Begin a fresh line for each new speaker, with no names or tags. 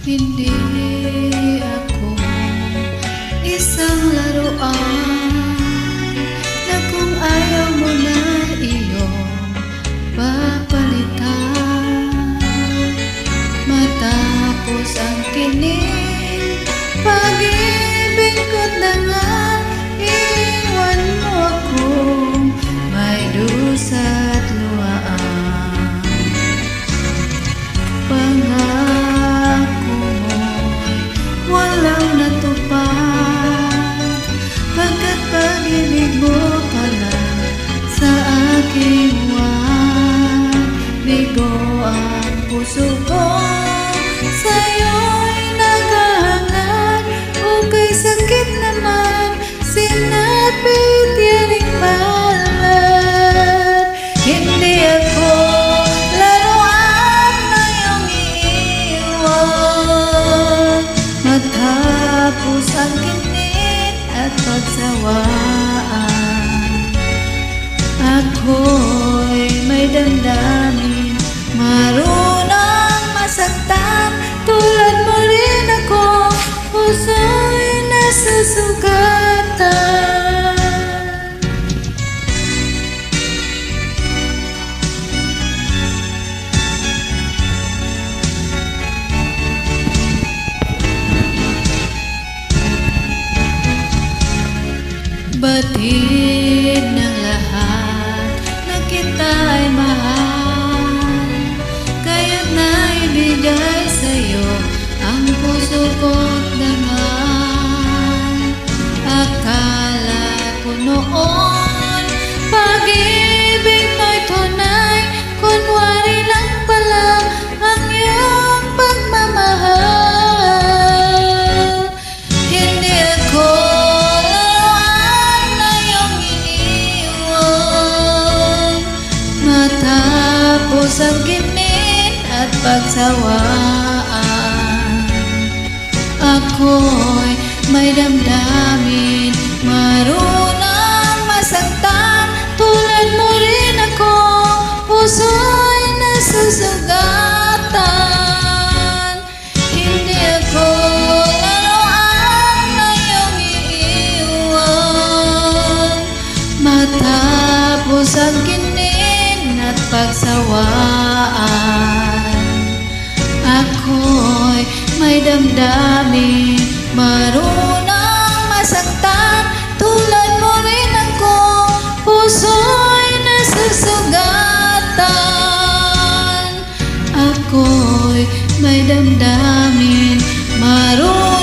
Hindi ako isang laruan na kung ayaw mo na iyong papalitan. Matapos ang kining pag-ibig ko't na nga, iwan mo akong may dusa't luhaan. Pangako mo'y walang natupad, pagkat pag-ibig mo pala sa aking buwan. Bigo ang puso ko, sa'yo'y naghahangad. Okay, sakit naman, sinapit yaring palad. Hindi ako laruan na iyong iiwan. Matapos ang kinit at pagsawaan, ako'y may damdamin, marunong masaktan. Tulad mo rin ako, puso'y nasusugatan. Batid ng lahat na kita'y mahal, kaya't naibigay sa'yo ang puso ko't dangal. Akala ko noon pag-ibig mo'y tunay, kunwari lang pala ang iyong pagmamahal. Hindi ako matapos ang kinit at pagsawaan, ako'y may damdamin, marunong masaktan. Tulad mo rin ako, puso'y nasusugatan. Hindi ako laruan na iyong iiwan. Matapos ang kinit at pagsawaan, ako'y may damdamin, marunong masaktan. Tulad mo rin ako, puso'y nasusugatan. Ako'y may damdamin, marunong